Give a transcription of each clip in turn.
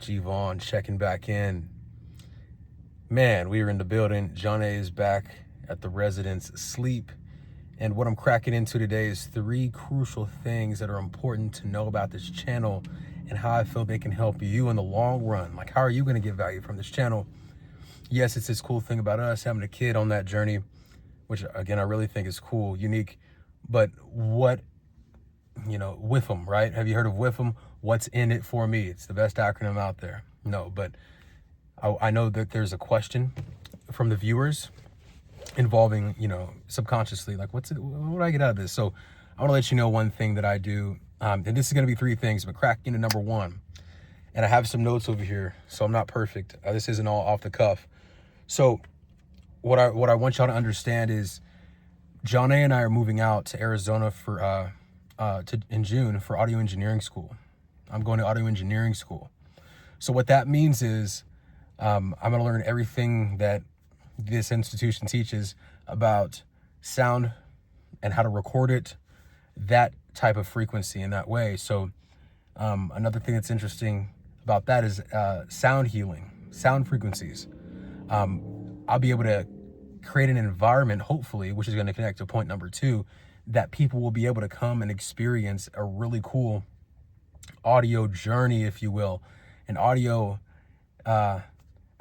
Jivan checking back in. Man, we are in the building. John A is back at the residence sleep. And what I'm cracking into today is 3 crucial things that are important to know about this channel and how I feel they can help you in the long run. Like, how are you going to get value from this channel? Yes, it's this cool thing about us having a kid on that journey, which again, I really think is cool, unique. But what, WIFM, right? Have you heard of WIFM? What's in it for me? It's the best acronym out there. No, but I know that there's a question from the viewers involving, subconsciously, like, what do I get out of this? So I want to let you know one thing that I do. And this is going to be 3 things, but crack into number 1. And I have some notes over here, so I'm not perfect. This isn't all off the cuff. So what I want y'all to understand is John A and I are moving out to Arizona for in June for audio engineering school. I'm going to audio engineering school. So what that means is I'm going to learn everything that this institution teaches about sound and how to record it, that type of frequency in that way. So another thing that's interesting about that is sound healing, sound frequencies. I'll be able to create an environment, hopefully, which is going to connect to point number 2, that people will be able to come and experience a really cool audio journey, if you will, an audio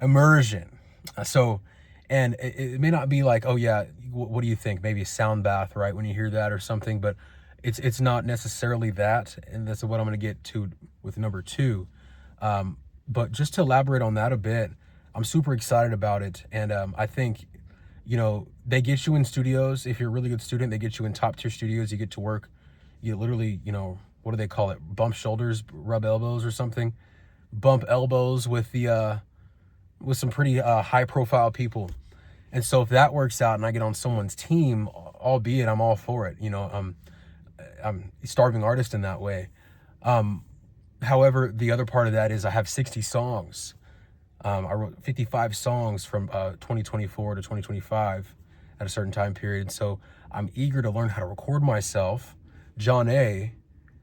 immersion. And it may not be like, oh yeah, what do you think? Maybe a sound bath, right? When you hear that or something, but it's not necessarily that. And that's what I'm going to get to with number 2. But just to elaborate on that a bit, I'm super excited about it. And I think, they get you in studios. If you're a really good student, they get you in top tier studios. You get to work, you literally, what do they call it? Bump shoulders, rub elbows or something. Bump elbows with the, with some pretty high profile people. And so if that works out and I get on someone's team, albeit I'm all for it, I'm a starving artist in that way. However, the other part of that is I have 60 songs. I wrote 55 songs from 2024 to 2025 at a certain time period. So I'm eager to learn how to record myself. John A,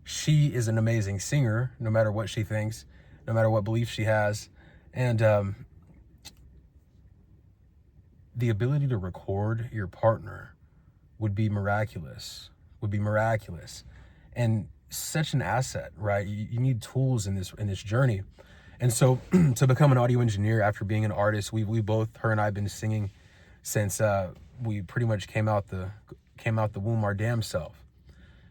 she is an amazing singer, no matter what she thinks, no matter what belief she has. And the ability to record your partner would be miraculous, and such an asset, right? You need tools in this journey. And so to become an audio engineer after being an artist, we both, her and I, have been singing since we pretty much came out the womb our damn self.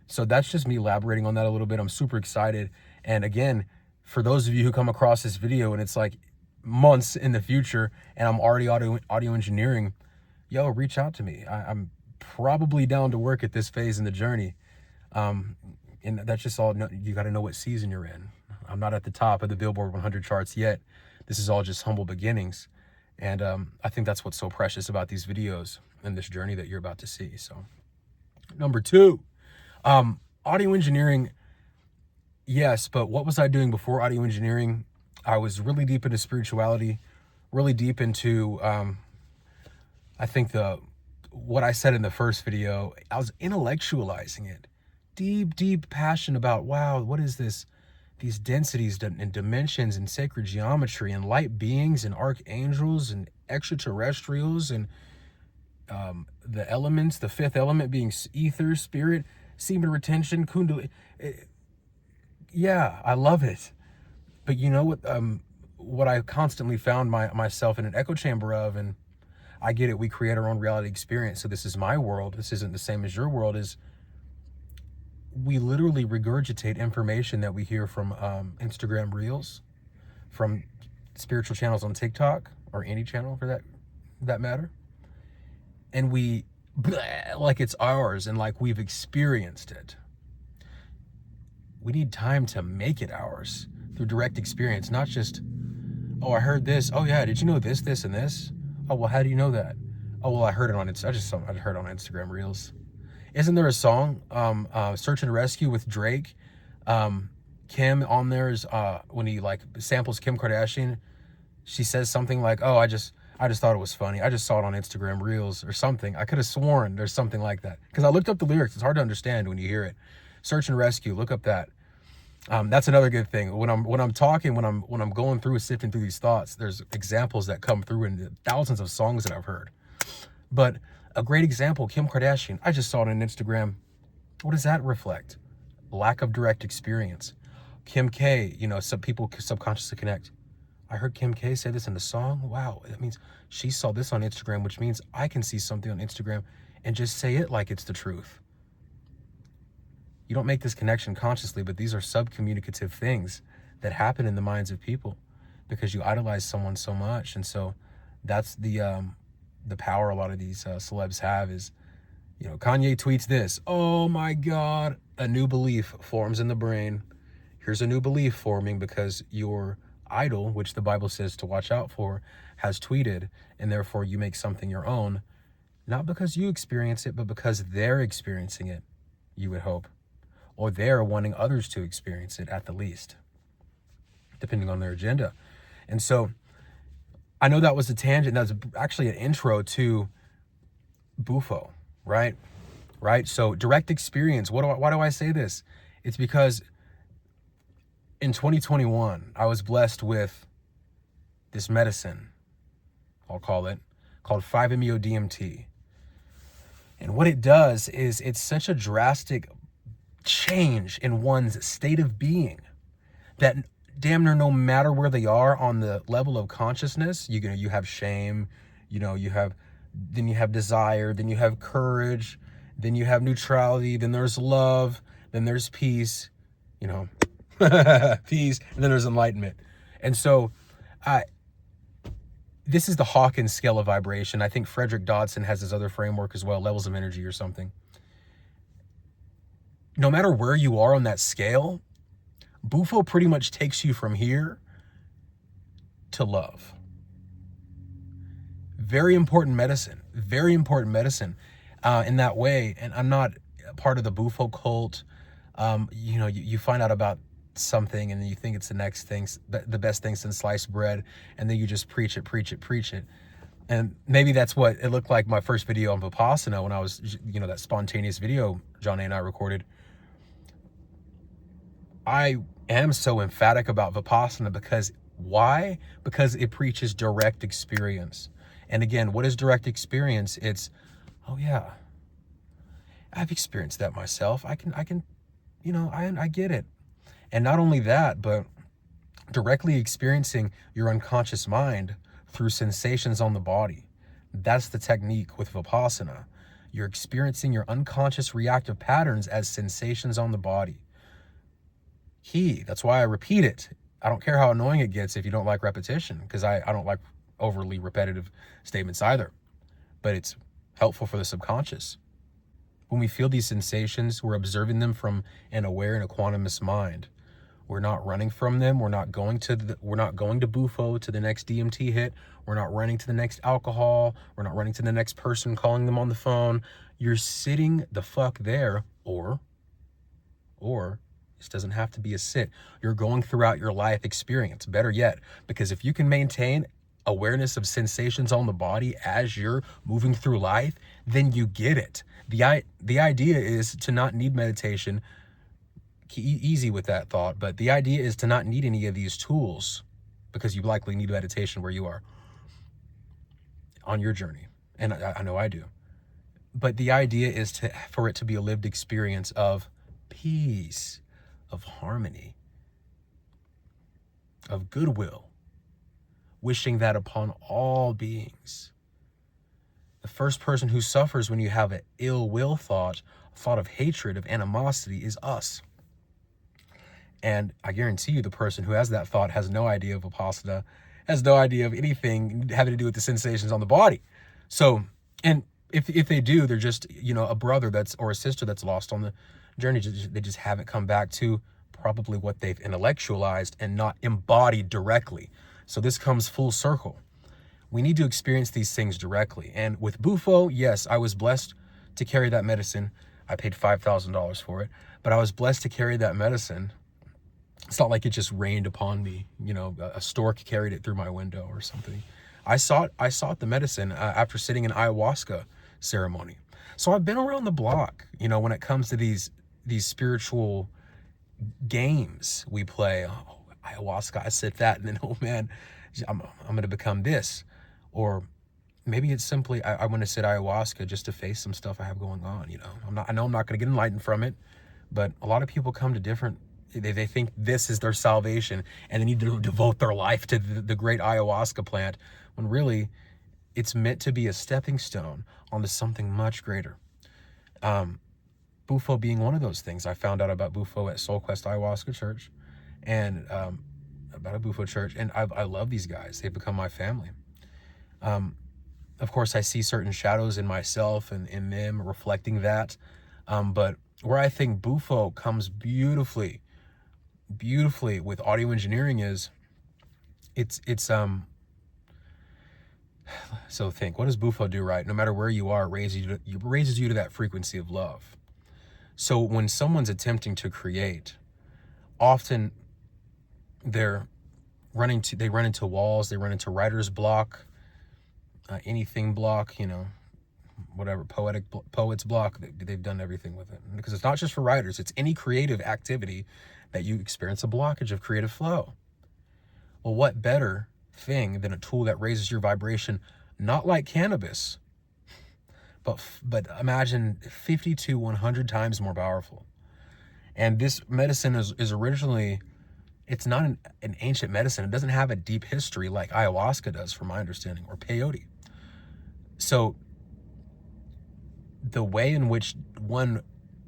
So that's just me elaborating on that a little bit. I'm super excited. And again, for those of you who come across this video and it's like months in the future and I'm already audio engineering, reach out to me. I'm probably down to work at this phase in the journey. And that's just all, you got to know what season you're in. I'm not at the top of the Billboard 100 charts yet. This is all just humble beginnings. And I think that's what's so precious about these videos and this journey that you're about to see. So number 2, audio engineering. Yes, but what was I doing before audio engineering? I was really deep into spirituality, really deep into, I think what I said in the first video, I was intellectualizing it. Deep passion about, wow, what is this? These densities and dimensions and sacred geometry and light beings and archangels and extraterrestrials and the elements, the 5th element being ether, spirit, semen retention, kundalini. Yeah, I love it. But you know what I constantly found myself in an echo chamber of, and I get it, we create our own reality experience. So this is my world. This isn't the same as your world. Is we literally regurgitate information that we hear from Instagram Reels, from spiritual channels on TikTok, or any channel for that matter. And we, like it's ours and like we've experienced it. We need time to make it ours through direct experience, not just, oh, I heard this. Oh yeah, did you know this, and this? Oh, well, how do you know that? Oh, well, I heard it on I heard it on Instagram Reels. Isn't there a song, Search and Rescue with Drake? Kim on there is when he like samples Kim Kardashian. She says something like, oh, I just thought it was funny. I just saw it on Instagram Reels or something. I could have sworn there's something like that. Because I looked up the lyrics. It's hard to understand when you hear it. Search and Rescue, look up that. That's another good thing. When I'm talking, when I'm going through, sifting through these thoughts, there's examples that come through in thousands of songs that I've heard. But a great example, Kim Kardashian, I just saw it on Instagram. What does that reflect? Lack of direct experience. Kim K, some people subconsciously connect. I heard Kim K say this in the song. Wow, that means she saw this on Instagram, which means I can see something on Instagram and just say it like it's the truth. You don't make this connection consciously, but these are subcommunicative things that happen in the minds of people because you idolize someone so much. And so that's the power a lot of these celebs have is, Kanye tweets this. Oh my God, a new belief forms in the brain. Here's a new belief forming because your idol, which the Bible says to watch out for, has tweeted, and therefore you make something your own, not because you experience it, but because they're experiencing it, you would hope. Or they're wanting others to experience it at the least, depending on their agenda. And so I know that was a tangent. That's actually an intro to Bufo, right? So direct experience. Why do I say this? It's because in 2021, I was blessed with this medicine, I'll call it, called 5-MeO-DMT. And what it does is it's such a drastic change in one's state of being that damn near no matter where they are on the level of consciousness, you have shame, then you have desire, then you have courage, then you have neutrality, then there's love, then there's peace, peace, and then there's enlightenment. And so this is the Hawkins scale of vibration. I think Frederick Dodson has this other framework as well, levels of energy or something. No matter where you are on that scale, Bufo pretty much takes you from here to love. Very important medicine in that way. And I'm not part of the Bufo cult. You find out about something and then you think it's the next thing, the best thing since sliced bread, and then you just preach it. And maybe that's what it looked like my first video on Vipassana when I was, that spontaneous video John A. and I recorded. I am so emphatic about Vipassana because why? Because it preaches direct experience. And again, what is direct experience? It's, oh yeah, I've experienced that myself. I get it. And not only that, but directly experiencing your unconscious mind through sensations on the body. That's the technique with Vipassana. You're experiencing your unconscious reactive patterns as sensations on the body. That's why I repeat it. I don't care how annoying it gets if you don't like repetition, because I don't like overly repetitive statements either. But it's helpful for the subconscious. When we feel these sensations, we're observing them from an aware and equanimous mind. We're not running from them. We're not going to Bufo to the next DMT hit. We're not running to the next alcohol. We're not running to the next person, calling them on the phone. You're sitting the fuck there, or this doesn't have to be a sit. You're going throughout your life experience. Better yet, because if you can maintain awareness of sensations on the body as you're moving through life, then you get it. The idea is to not need meditation. Easy with that thought, but the idea is to not need any of these tools because you likely need meditation where you are on your journey. And I know I do. But the idea is for it to be a lived experience of peace, of harmony, of goodwill, wishing that upon all beings. The first person who suffers when you have an ill will thought, a thought of hatred, of animosity, is us. And I guarantee you the person who has that thought has no idea of Vipassana, has no idea of anything having to do with the sensations on the body. So, and if they do, they're just, a brother or a sister that's lost on the journey. They just haven't come back to probably what they've intellectualized and not embodied directly. So this comes full circle. We need to experience these things directly. And with Bufo, yes, I was blessed to carry that medicine. I paid $5,000 for it, but I was blessed to carry that medicine. It's not like it just rained upon me, a stork carried it through my window or something. I sought the medicine after sitting in ayahuasca ceremony. So I've been around the block, when it comes to these spiritual games we play. Oh, ayahuasca, I said that, and then, oh man, I'm going to become this. Or maybe it's simply, I want to sit ayahuasca just to face some stuff I have going on. I know I'm not going to get enlightened from it, but a lot of people come to different, they think this is their salvation and they need to devote their life to the great ayahuasca plant, when really it's meant to be a stepping stone onto something much greater. Bufo being one of those things. I found out about Bufo at Soul Quest Ayahuasca Church, and about a Bufo church, and I love these guys. They've become my family. Of course, I see certain shadows in myself and in them reflecting that. But where I think Bufo comes beautifully with audio engineering is, so think, what does Bufo do, right? No matter where you are, it raises you to that frequency of love. So when someone's attempting to create, often they run into walls, they run into writer's block, anything block, whatever, poet's block. They've done everything with it, because it's not just for writers, it's any creative activity that you experience a blockage of creative flow. Well, what better thing than a tool that raises your vibration, not like cannabis, but imagine 50 to 100 times more powerful. And this medicine is originally, it's not an ancient medicine. It doesn't have a deep history like ayahuasca does, from my understanding, or peyote. So the way in which one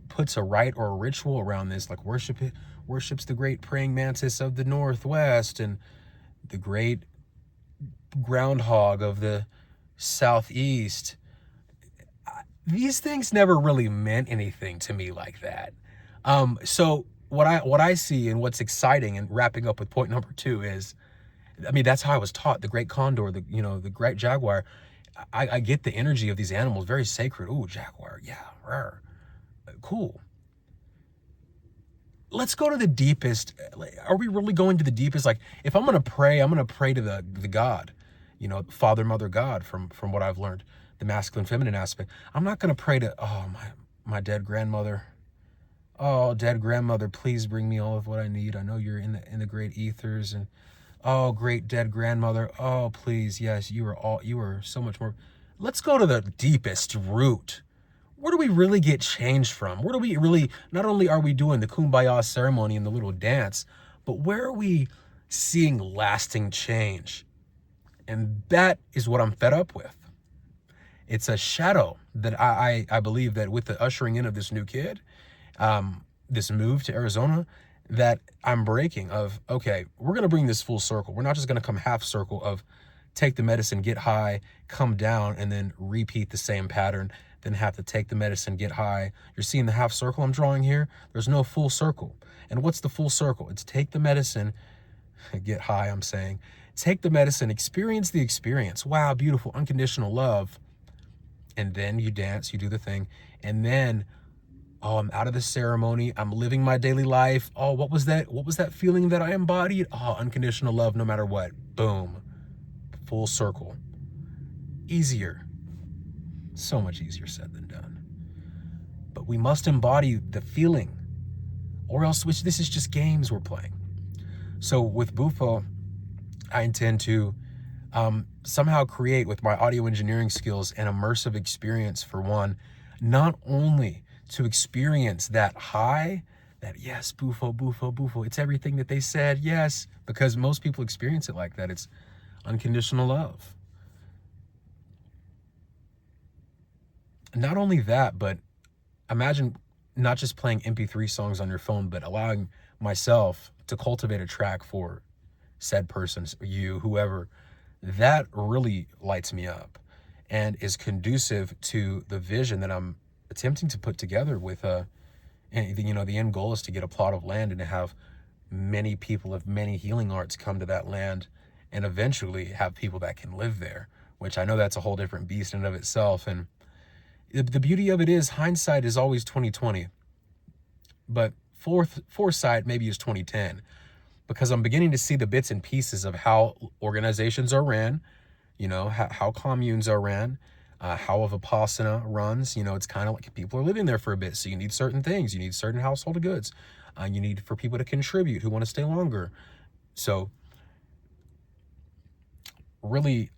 puts a rite or a ritual around this, like worships the great praying mantis of the Northwest and the great groundhog of the Southeast, these things never really meant anything to me like that. So what I see, and what's exciting, and wrapping up with point number 2, is, that's how I was taught. The great condor, the great jaguar. I get the energy of these animals, very sacred. Ooh, jaguar, yeah, rawr. Cool. Let's go to the deepest. Are we really going to the deepest? Like, if I'm gonna pray, I'm gonna pray to the God, Father, Mother, God, from what I've learned, the masculine, feminine aspect. I'm not gonna pray to, my dead grandmother. Oh, dead grandmother, please bring me all of what I need. I know you're in the great ethers, and oh, great dead grandmother. Oh, please, yes, you are so much more. Let's go to the deepest root. Where do we really get changed from? Where do we really, not only are we doing the kumbaya ceremony and the little dance, but where are we seeing lasting change? And that is what I'm fed up with. It's a shadow that I believe that with the ushering in of this new kid, this move to Arizona, that I'm breaking of, okay, we're going to bring this full circle. We're not just going to come half circle of take the medicine, get high, come down, and then repeat the same pattern, then have to take the medicine, get high. You're seeing the half circle I'm drawing here? There's no full circle. And what's the full circle? It's take the medicine, get high, I'm saying. Take the medicine, experience the experience. Wow, beautiful, unconditional love. And then you dance, you do the thing. And then, oh, I'm out of the ceremony. I'm living my daily life. Oh, what was that? What was that feeling that I embodied? Oh, unconditional love no matter what. Boom. Full circle. Easier. So much easier said than done. But we must embody the feeling, or else this is just games we're playing. So with Bufo, I intend to somehow create, with my audio engineering skills, an immersive experience for one, not only to experience that high, that yes, Bufo, Bufo, Bufo, it's everything that they said, yes, because most people experience it like that. It's unconditional love. Not only that, but imagine not just playing MP3 songs on your phone, but allowing myself to cultivate a track for said person, you, whoever. That really lights me up and is conducive to the vision that I'm attempting to put together with and the end goal is to get a plot of land and to have many people of many healing arts come to that land, and eventually have people that can live there, which I know that's a whole different beast in and of itself. And the beauty of it is, hindsight is always 2020, but foresight maybe is 2010, because I'm beginning to see the bits and pieces of how organizations are ran, how communes are ran, how a Vipassana runs. It's kind of like people are living there for a bit, so you need certain things, you need certain household goods. You need for people to contribute who want to stay longer. So really,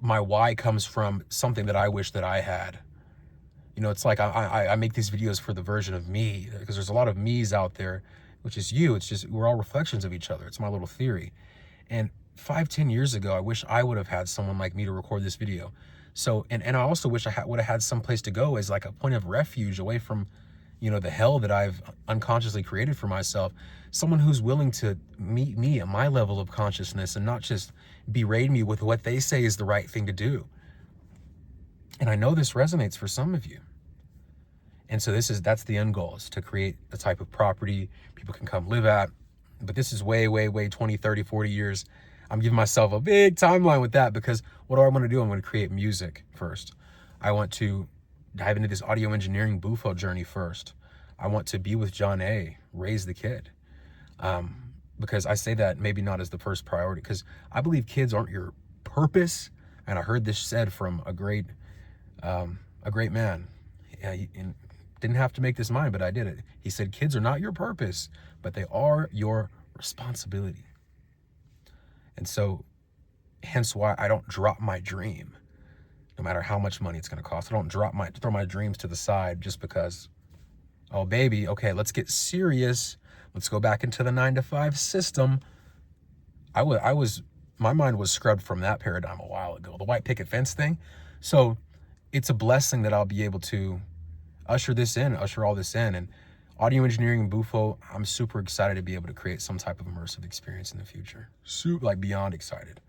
my why comes from something that I wish that I had. You know, it's like I make these videos for the version of me, because there's a lot of me's out there, which is you. It's just, we're all reflections of each other. It's my little theory. And 5-10 years ago, I wish I would have had someone like me to record this video. So, and I also wish I would have had some place to go as like a point of refuge away from, you know, the hell that I've unconsciously created for myself. Someone who's willing to meet me at my level of consciousness and not just berate me with what they say is the right thing to do. And I know this resonates for some of you. And so that's the end goal, is to create the type of property people can come live at. But this is way, 20, 30, 40 years. I'm giving myself a big timeline with that, because what do I want to do? I'm going to create music first. I want to dive into this audio engineering Bufo journey first. I want to be with John A., raise the kid. Because I say that maybe not as the first priority, because I believe kids aren't your purpose. And I heard this said from a great man. And didn't have to make this mine, but I did it. He said, kids are not your purpose, but they are your responsibility. And so, hence why I don't drop my dream, no matter how much money it's going to cost. I don't throw my dreams to the side just because, oh baby, okay, let's get serious. Let's go back into the 9-to-5 system. My mind was scrubbed from that paradigm a while ago, the white picket fence thing. So it's a blessing that I'll be able to usher all this in. And audio engineering and Bufo, I'm super excited to be able to create some type of immersive experience in the future. Like beyond excited.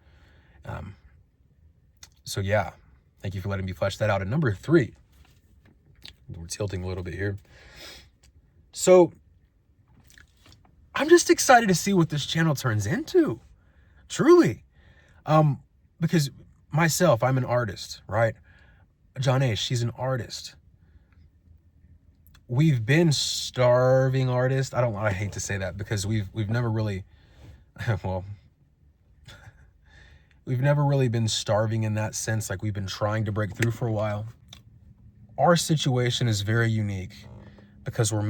So yeah, thank you for letting me flesh that out. And number 3, we're tilting a little bit here. So I'm just excited to see what this channel turns into, truly. Because myself, I'm an artist, right? John A., she's an artist. We've been starving artists. I hate to say that, because we've never really, well, we've never really been starving in that sense. Like, we've been trying to break through for a while. Our situation is very unique because we're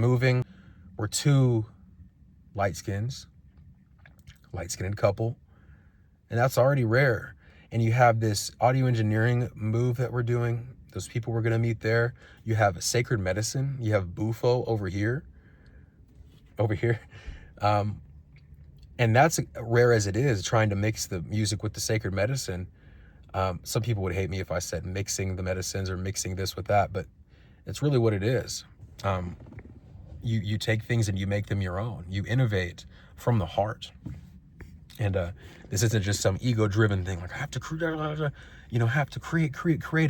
2 light-skinned couple, and that's already rare. And you have this audio engineering move that we're doing, those people we're going to meet there. You have sacred medicine. You have Bufo over here. And that's rare as it is, trying to mix the music with the sacred medicine. Some people would hate me if I said mixing the medicines or mixing this with that, but it's really what it is. You take things and you make them your own. You innovate from the heart. And this isn't just some ego-driven thing, like I have to create,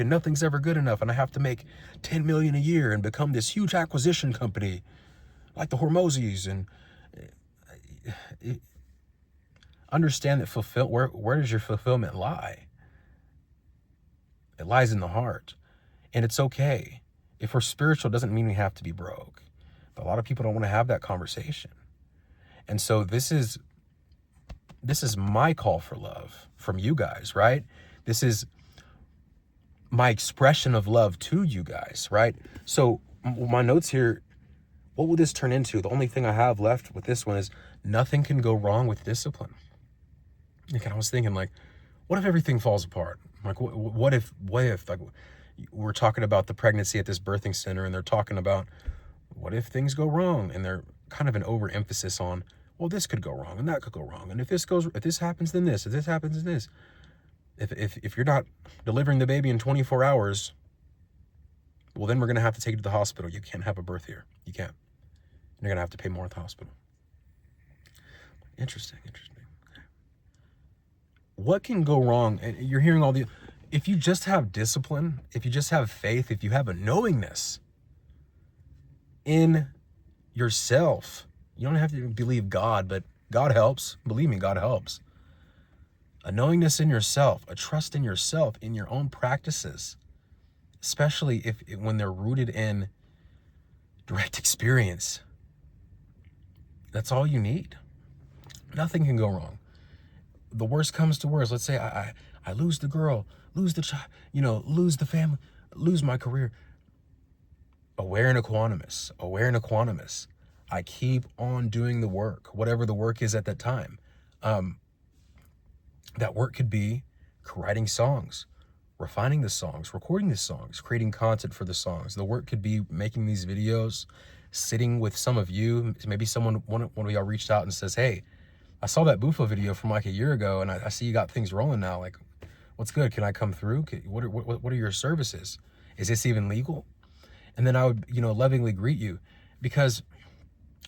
and nothing's ever good enough, and I have to make 10 million a year and become this huge acquisition company like the Hormozis. And understand that where does your fulfillment lie? It lies in the heart. And it's okay. If we're spiritual, it doesn't mean we have to be broke. But a lot of people don't want to have that conversation. And so this is my call for love from you guys, right? This is my expression of love to you guys, right? So my notes here, what will this turn into? The only thing I have left with this one is nothing can go wrong with discipline. Like, I was thinking, like, what if everything falls apart? Like, what if, like, we're talking about the pregnancy at this birthing center, and they're talking about what if things go wrong? And they're kind of an overemphasis on, well, this could go wrong and that could go wrong. And if this happens, then this, if this happens, then this. If you're not delivering the baby in 24 hours, well, then we're going to have to take you to the hospital. You can't have a birth here. You can't. You're going to have to pay more at the hospital. Interesting. What can go wrong? And you're hearing if you just have discipline, if you just have faith, if you have a knowingness in yourself, you don't have to believe God, but God helps. Believe me, God helps. A knowingness in yourself, a trust in yourself, in your own practices, especially when they're rooted in direct experience. That's all you need. Nothing can go wrong. The worst comes to worst. Let's say I lose the girl, lose the child, lose the family, lose my career. Aware and equanimous. I keep on doing the work, whatever the work is at that time. That work could be writing songs, refining the songs, recording the songs, creating content for the songs. The work could be making these videos, sitting with some of you. Maybe one of y'all reached out and says, hey, I saw that Bufo video from like a year ago, and I see you got things rolling now. Like, what's good? Can I come through? What are your services? Is this even legal? And then I would, lovingly greet you, because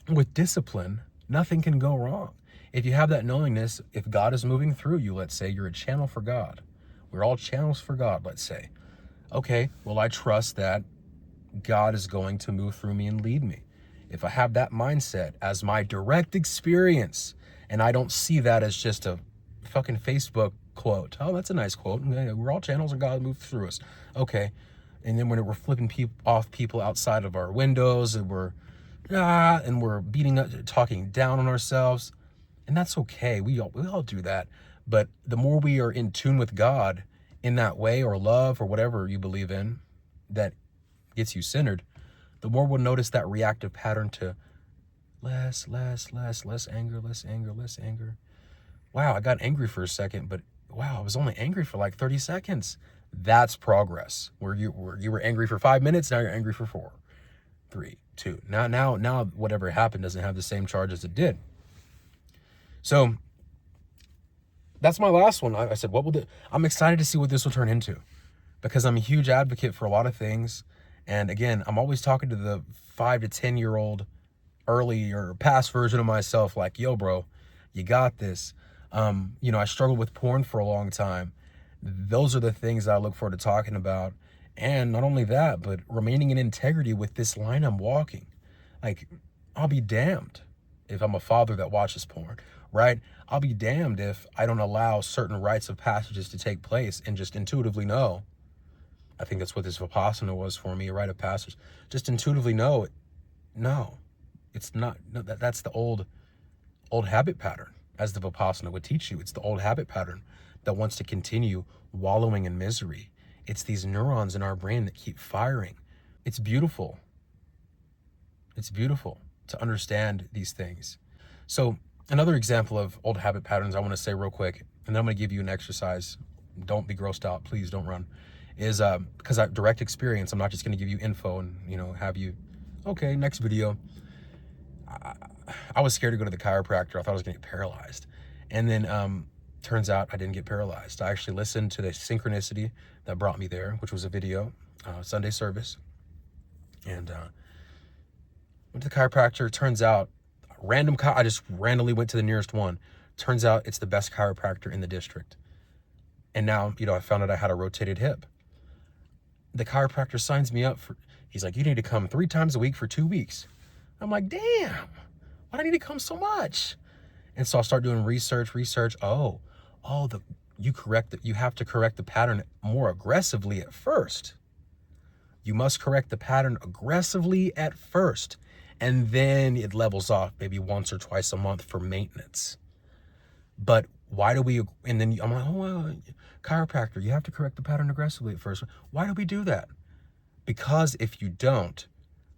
with discipline, nothing can go wrong. If you have that knowingness, if God is moving through you, let's say you're a channel for God. We're all channels for God, let's say. Okay, well, I trust that God is going to move through me and lead me. If I have that mindset as my direct experience, and I don't see that as just a fucking Facebook quote. Oh, that's a nice quote. We're all channels and God moved through us. Okay. And then when we're flipping off people outside of our windows, and we're beating up, talking down on ourselves, and that's okay. We all do that. But the more we are in tune with God in that way, or love, or whatever you believe in that gets you centered, the more we'll notice that reactive pattern to less anger, less anger, less anger. Wow, I got angry for a second, but wow, I was only angry for like 30 seconds. That's progress. Where you were angry for 5 minutes, now you're angry for 4, 3, 2. Now whatever happened doesn't have the same charge as it did. So that's my last one. I said, I'm excited to see what this will turn into, because I'm a huge advocate for a lot of things. And again, I'm always talking to the 5 to 10 year old early or past version of myself, like, yo, bro, you got this. I struggled with porn for a long time. Those are the things that I look forward to talking about. And not only that, but remaining in integrity with this line I'm walking. Like, I'll be damned if I'm a father that watches porn, right? I'll be damned if I don't allow certain rites of passages to take place and just intuitively know. I think that's what this Vipassana was for me, a rite of passage. Just intuitively know, no, it's not. No, that's the old habit pattern, as the Vipassana would teach you. It's the old habit pattern that wants to continue wallowing in misery. It's these neurons in our brain that keep firing. It's beautiful. It's beautiful to understand these things. So another example of old habit patterns I want to say real quick, and then I'm going to give you an exercise. Don't be grossed out. Please don't run. Is because I have direct experience. I'm not just going to give you info and, have you, okay, next video. I was scared to go to the chiropractor. I thought I was going to get paralyzed. And then turns out I didn't get paralyzed. I actually listened to the synchronicity that brought me there, which was a video, Sunday service. And went to the chiropractor. Turns out, I just randomly went to the nearest one. Turns out it's the best chiropractor in the district. And now, I found out I had a rotated hip. The chiropractor signs me up he's like, you need to come 3 times a week for 2 weeks. I'm like, damn, why do I need to come so much? And so I start doing research. You have to correct the pattern more aggressively at first. You must correct the pattern aggressively at first. And then it levels off maybe once or twice a month for maintenance. But why do we, and then I'm like, chiropractor, you have to correct the pattern aggressively at first. Why do we do that? Because if you don't,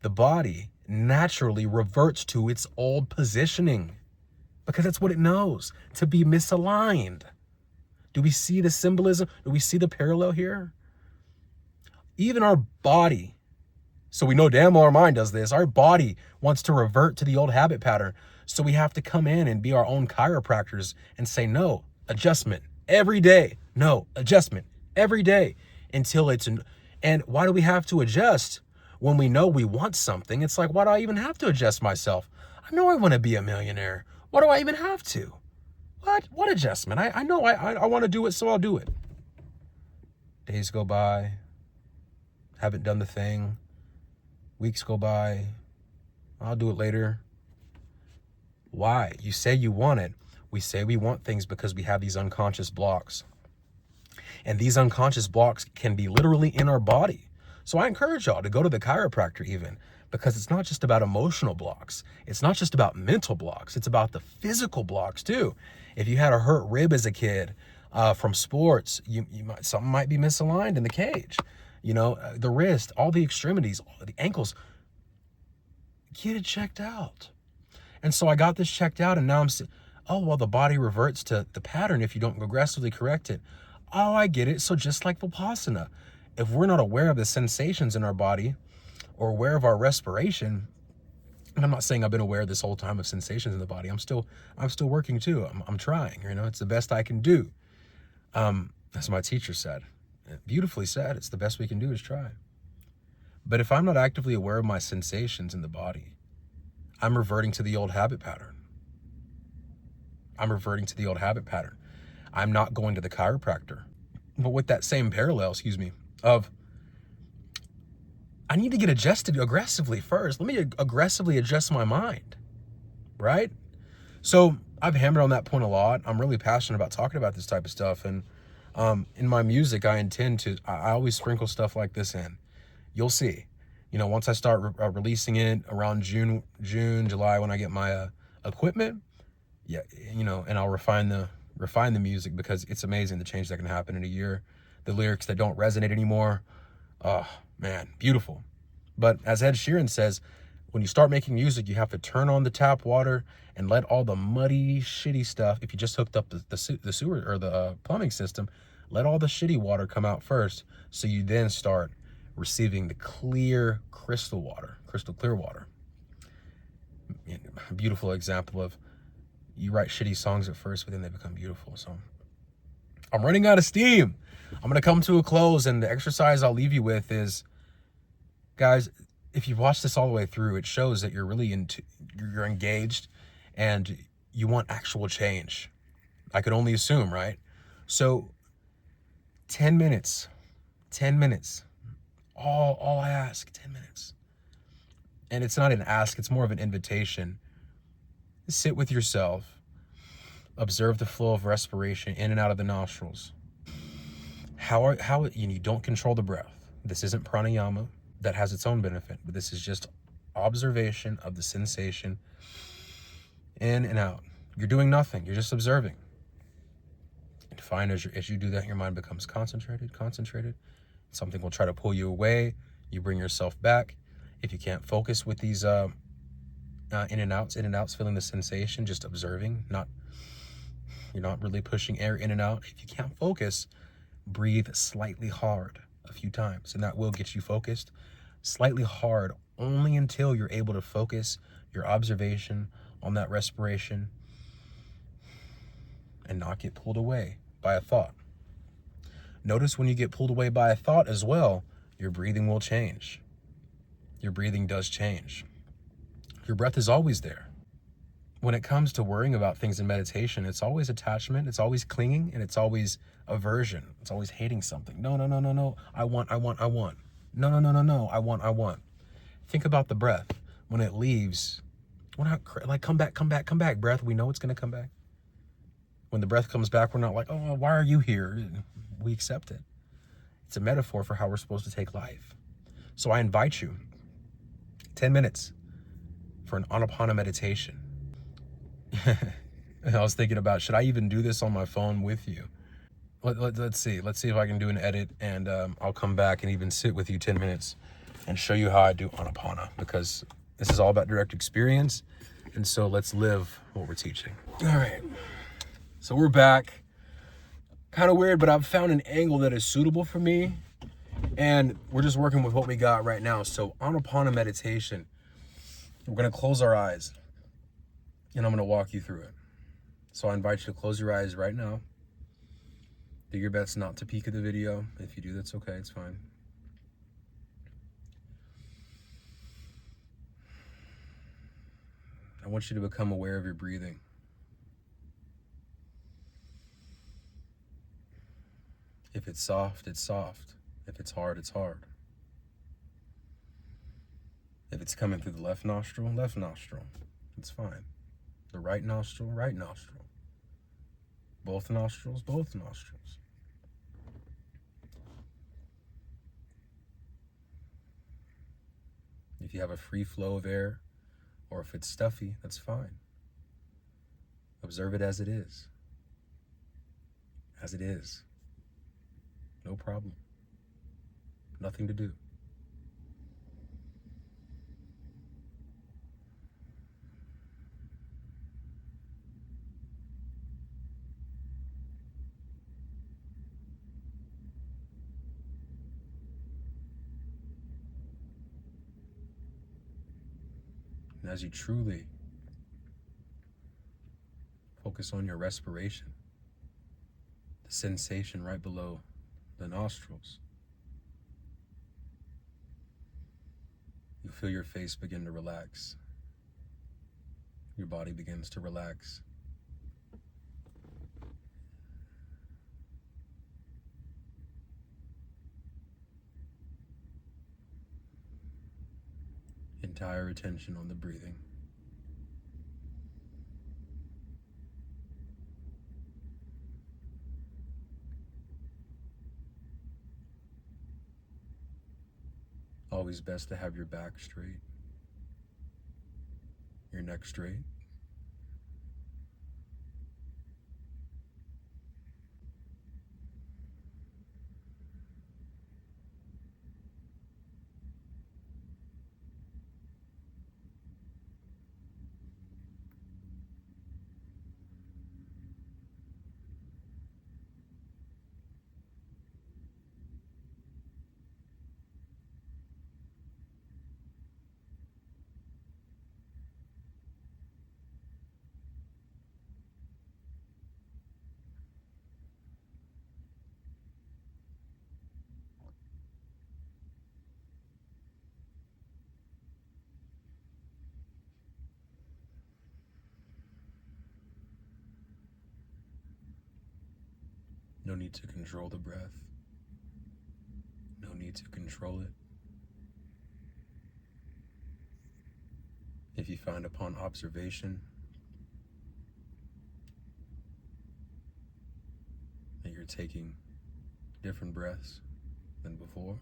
the body naturally reverts to its old positioning, because that's what it knows, to be misaligned. Do we see the symbolism? Do we see the parallel here? Even our body, so we know damn well our mind does this, our body wants to revert to the old habit pattern. So we have to come in and be our own chiropractors and say, no, adjustment every day. No, adjustment every day until and why do we have to adjust when we know we want something? It's like, why do I even have to adjust myself? I know I want to be a millionaire. Why do I even have to? What adjustment? I know I want to do it, so I'll do it. Days go by, haven't done the thing. Weeks go by, I'll do it later. Why? You say you want it. We say we want things because we have these unconscious blocks. And these unconscious blocks can be literally in our body. So I encourage y'all to go to the chiropractor even, because it's not just about emotional blocks. It's not just about mental blocks. It's about the physical blocks too. If you had a hurt rib as a kid from sports, something might be misaligned in the cage. The wrist, all the extremities, the ankles. Get it checked out. And so I got this checked out, and now oh, well, the body reverts to the pattern if you don't aggressively correct it. Oh, I get it. So just like Vipassana, if we're not aware of the sensations in our body or aware of our respiration, and I'm not saying I've been aware this whole time of sensations in the body. I'm still working too. I'm trying, it's the best I can do. As my teacher said, beautifully said, it's the best we can do is try. But if I'm not actively aware of my sensations in the body, I'm reverting to the old habit pattern. I'm not going to the chiropractor. But with that same parallel, of I need to get adjusted aggressively first. Let me aggressively adjust my mind, right? So I've hammered on that point a lot. I'm really passionate about talking about this type of stuff. And in my music, I always sprinkle stuff like this in. You'll see, once I start releasing it around June, July, when I get my equipment, yeah, and I'll refine the music, because it's amazing the change that can happen in a year. The lyrics that don't resonate anymore, oh man, beautiful. But as Ed Sheeran says, when you start making music, you have to turn on the tap water and let all the muddy, shitty stuff, if you just hooked up the sewer or the plumbing system, let all the shitty water come out first, so you then start receiving the clear, crystal clear water. A beautiful example of, you write shitty songs at first, but then they become beautiful. So I'm running out of steam. I'm going to come to a close, and the exercise I'll leave you with is, guys, if you've watched this all the way through, it shows that you're really you're engaged and you want actual change. I could only assume, right? So 10 minutes, all I ask, 10 minutes. And it's not an ask, it's more of an invitation. Sit with yourself, observe the flow of respiration in and out of the nostrils. You don't control the breath. This isn't pranayama. That has its own benefit, but this is just observation of the sensation in and out. You're doing nothing. You're just observing. And find as you do that, your mind becomes concentrated. Something will try to pull you away. You bring yourself back. If you can't focus with these in and outs, feeling the sensation, just observing. You're not really pushing air in and out. If you can't focus, breathe slightly hard a few times, and that will get you focused. Slightly hard only until you're able to focus your observation on that respiration and not get pulled away by a thought. Notice when you get pulled away by a thought as well, your breathing will change. Your breathing does change. Your breath is always there. When it comes to worrying about things in meditation, it's always attachment, it's always clinging, and it's always aversion. It's always hating something. No. I want. No. I want. Think about the breath. When it leaves, we're not like, come back, breath. We know it's going to come back. When the breath comes back, we're not like, oh, why are you here? We accept it. It's a metaphor for how we're supposed to take life. So I invite you, 10 minutes for an Anapana meditation. And I was thinking about, should I even do this on my phone with you? Let's see if I can do an edit, and I'll come back and even sit with you 10 minutes and show you how I do Anapana, because this is all about direct experience. And so let's live what we're teaching. All right. So we're back. Kind of weird, but I've found an angle that is suitable for me, and we're just working with what we got right now. So Anapana meditation, we're going to close our eyes, and I'm going to walk you through it. So I invite you to close your eyes right now. Do your best not to peek at the video. If you do, that's okay, it's fine. I want you to become aware of your breathing. If it's soft, it's soft. If it's hard, it's hard. If it's coming through the left nostril, it's fine. The right nostril, right nostril. Both nostrils, both nostrils. If you have a free flow of air, or if it's stuffy, that's fine. Observe it as it is. As it is. No problem. Nothing to do. as you truly focus on your respiration, the sensation right below the nostrils, you feel your face begin to relax. Your body begins to relax. Entire attention on the breathing. Always best to have your back straight, your neck straight. No need to control the breath. No need to control it. If you find upon observation that you're taking different breaths than before,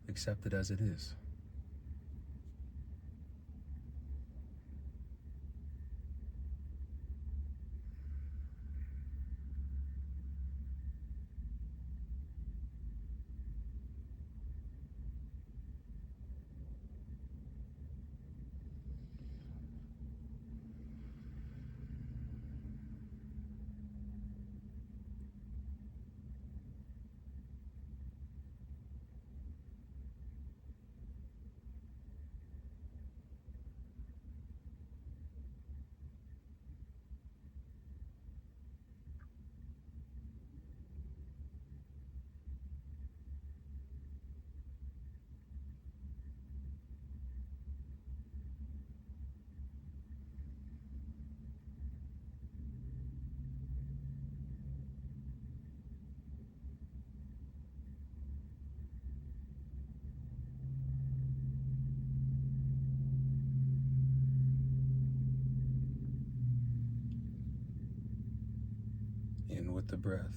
accept it as it is. In with the breath,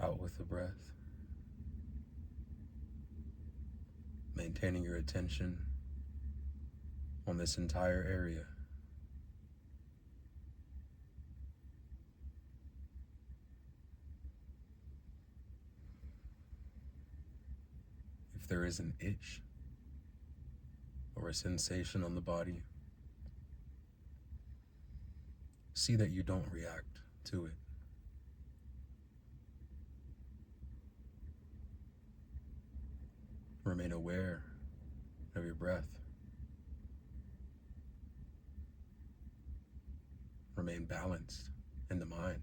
out with the breath, maintaining your attention on this entire area. If there is an itch or a sensation on the body, see that you don't react to it. Remain aware of your breath. Remain balanced in the mind,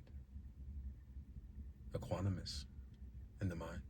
equanimous in the mind.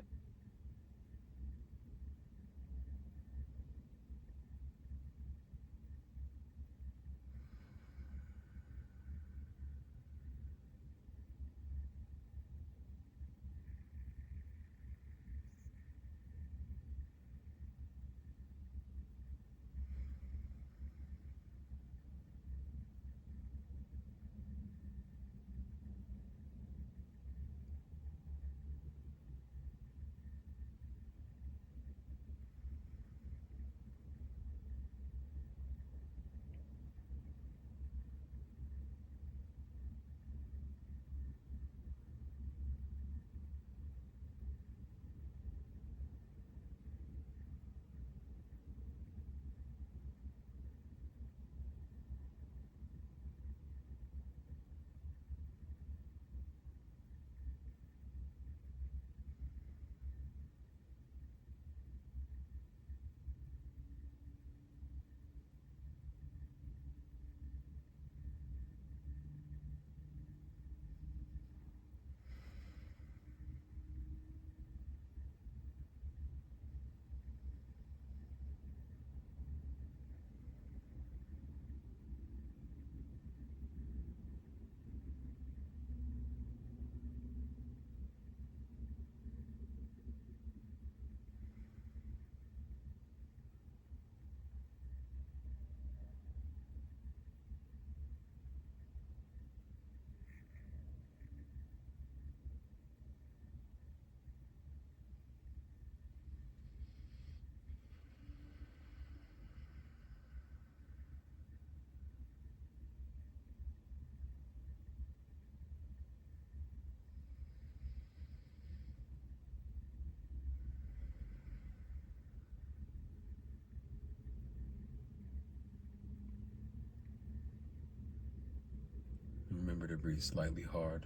Remember to breathe slightly hard.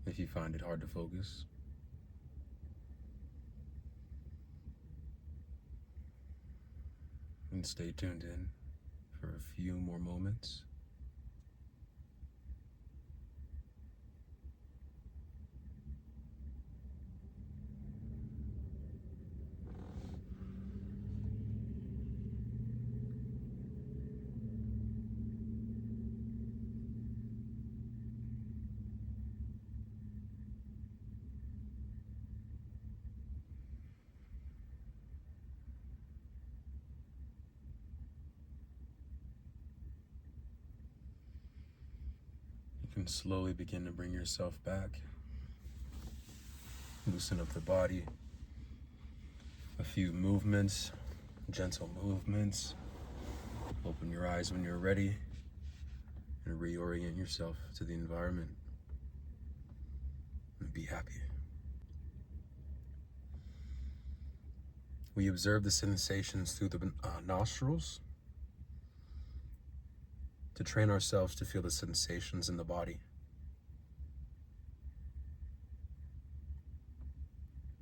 If you find it hard to focus, and stay tuned in for a few more moments. You can slowly begin to bring yourself back. Loosen up the body. A few movements, gentle movements. Open your eyes when you're ready and reorient yourself to the environment. And be happy. We observe the sensations through the nostrils to train ourselves to feel the sensations in the body.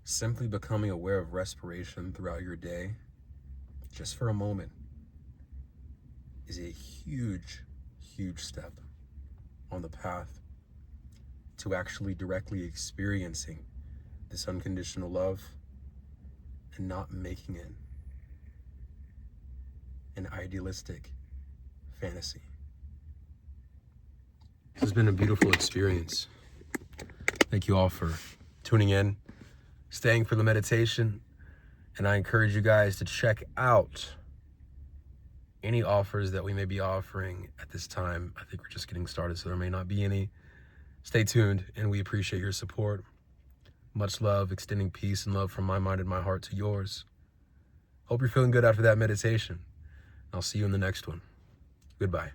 Simply becoming aware of respiration throughout your day, just for a moment, is a huge, huge step on the path to actually directly experiencing this unconditional love and not making it an idealistic fantasy. This has been a beautiful experience. Thank you all for tuning in, staying for the meditation, and I encourage you guys to check out any offers that we may be offering at this time. I think we're just getting started, so there may not be any. Stay tuned, and we appreciate your support. Much love, extending peace and love from my mind and my heart to yours. Hope you're feeling good after that meditation. I'll see you in the next one. Goodbye.